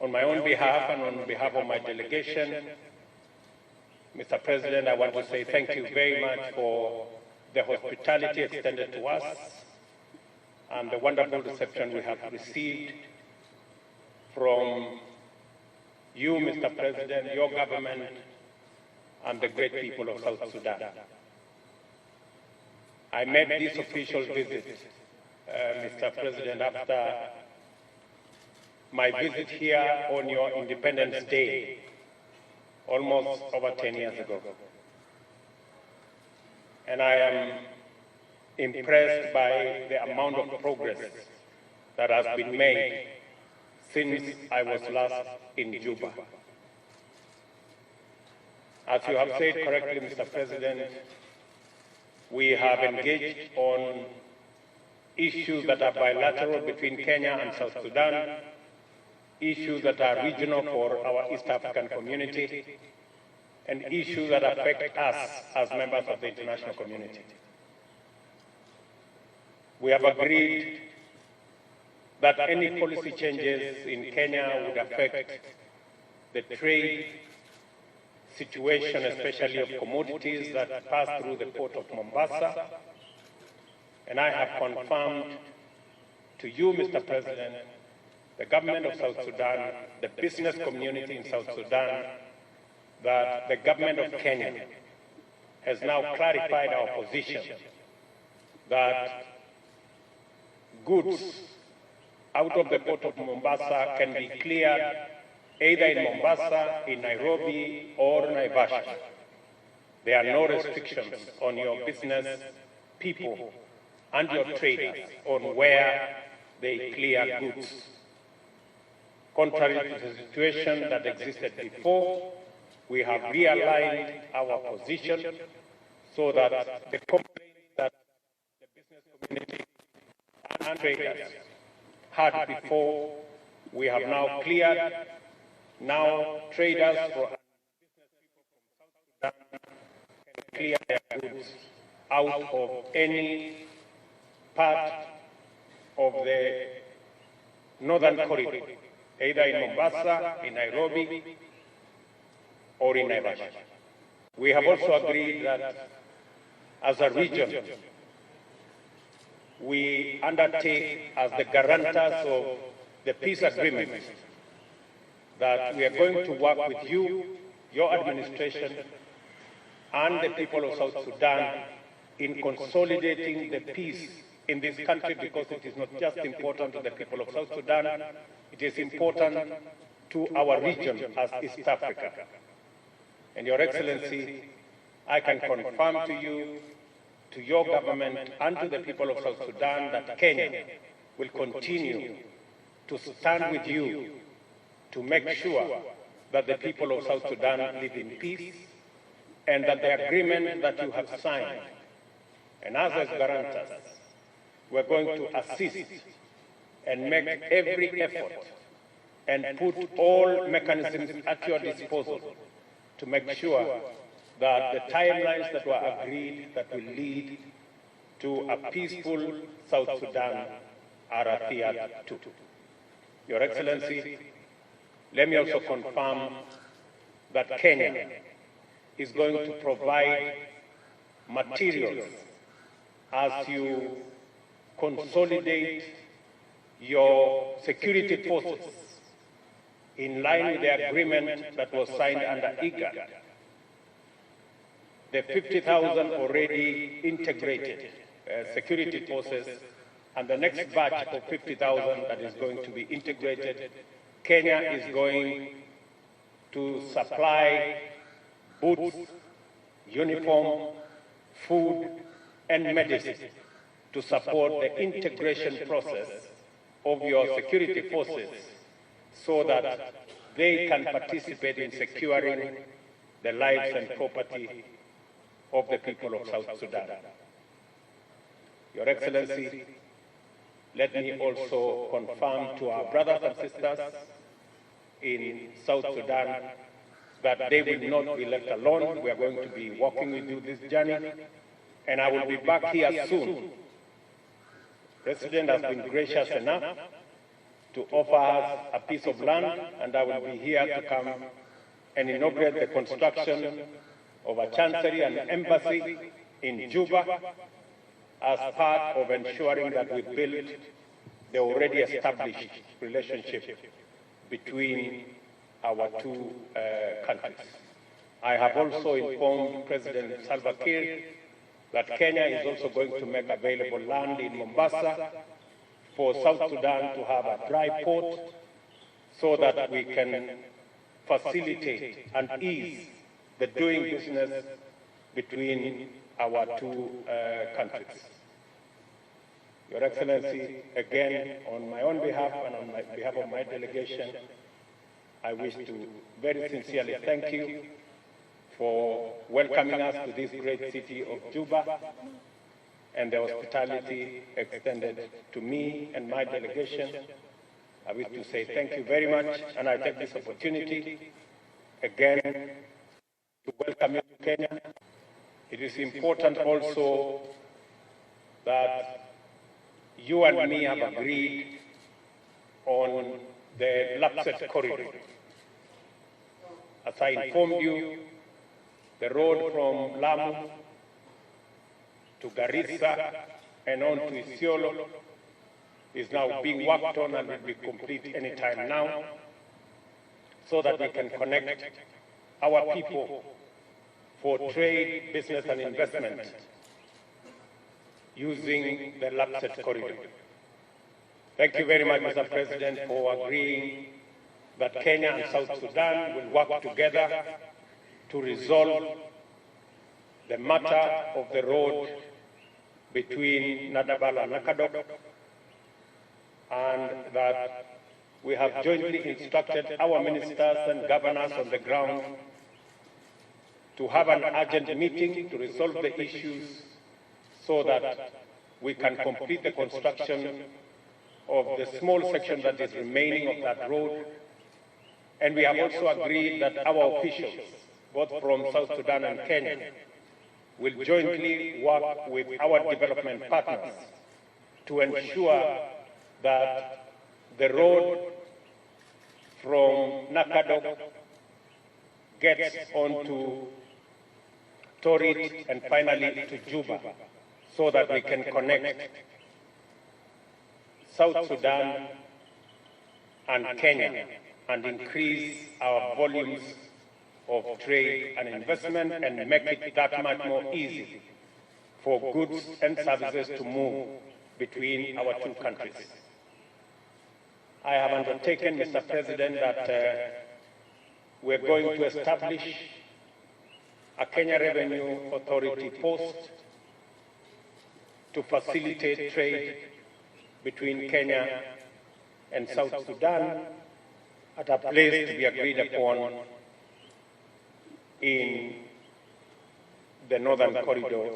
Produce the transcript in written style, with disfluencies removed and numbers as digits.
On my own behalf and on behalf of my delegation, Mr. President, I want to say thank you very much for the hospitality extended to us and the wonderful reception we have received from you, Mr. President, your government, and the great people of South Sudan. I made this official visit, Mr. President, after my visit here on your Independence Day, almost over 10 years ago. And I am impressed by the amount of progress that has been made since I was last in Juba. As you have said correctly, Mr. President, we have engaged on issues that are bilateral between Kenya and South Sudan, issues that are regional for our East African community, and issues that affect us as members of the international community. We have agreed that any policy changes in Kenya would affect the trade situation, especially of commodities that pass through the port of Mombasa. And I have confirmed to you, Mr. President, the government of South Sudan, the business community in South Sudan, that the government of Kenya has now clarified our position that goods out of the port of Mombasa can be cleared either in Mombasa, in Nairobi, or Naivasha. There are no restrictions on your business people and your traders on where they clear goods. Contrary to the situation that existed before, we have realigned our position so that the complaints that the business community and traders had before, we have now cleared. Now traders for business people from South Sudan can clear their goods out of any part of the northern corridor, either in Mombasa, in Nairobi, or in Naivasha. We have also agreed that as a region, we undertake as the guarantors of the peace agreement that we are going to work with you, your administration, and the people of South Sudan in consolidating the peace in this country, because it is not just important to the people of South Sudan, it is important to our region as East Africa. And Your Excellency, I can confirm to you, to your government, and to the people of South Sudan that Kenya will continue to stand with you to make sure that the people of South Sudan live in peace, and that the agreement that you have signed, and us as guarantors, we're going to assist and make every effort and put all mechanisms at your disposal to make sure that the timelines that were agreed that will lead to a peaceful South Sudan are adhered to. Your Excellency, let me also confirm that Kenya is going to provide materials as you consolidate your security forces in line with the agreement that was signed under IGAD. The 50,000 already integrated security forces, and the next batch of 50,000 that is going to be integrated, Kenya is going to supply boots, uniform, food, and medicine to support the integration process of your security forces so that they can participate in securing the lives and property of the people of South Sudan. Your Excellency, let me also confirm to our brothers and sisters in South Sudan that they will not be left alone. We are going to be walking with you this journey, and I will be back here soon. The President has been gracious enough to offer us a piece of land, and I will be here to come and inaugurate the construction of a chancery and embassy in Juba as part of ensuring that we build the already established relationship between our two countries. I have also informed President Salva Kiir that Kenya is also going to make available land in Mombasa for South Sudan to have a dry port so that we can facilitate and ease the doing business between our two countries. Your Excellency, again, on my own behalf and on behalf of my delegation, I wish to very sincerely thank you for welcoming us to this great city of Juba and the hospitality extended to me and my delegation. I wish to say thank you very much, and I take this opportunity again to welcome you to Kenya. It is important also that you and me have agreed on the Lapset corridor. As I informed you, the road from Lamu to Garissa and on to Isiolo is now being worked on and will be complete any time now, so that we can connect our people for trade, business and investment using the Lapset corridor. Thank you very much, Mr. President, for agreeing that Kenya and South Sudan will work together to resolve the matter of the road between Nadabal and Nakadok, and that we have jointly instructed our ministers and governors on the ground to have an urgent meeting to resolve the issues so that we can complete the construction of the small section that is remaining of that road. And we have also agreed that our officials, both from South Sudan and Kenya, will jointly work with our development partners to ensure that the road from Nakadok gets onto Torit and finally to Juba, so that we can connect South Sudan and Kenya and increase our volumes of trade and investment and make it that much more easy for goods and services to move between our two countries. I have undertaken, Mr. President, that we're going to establish a Kenya Revenue Authority post to facilitate trade between Kenya and South Sudan at a place to be agreed upon in the Northern Corridor.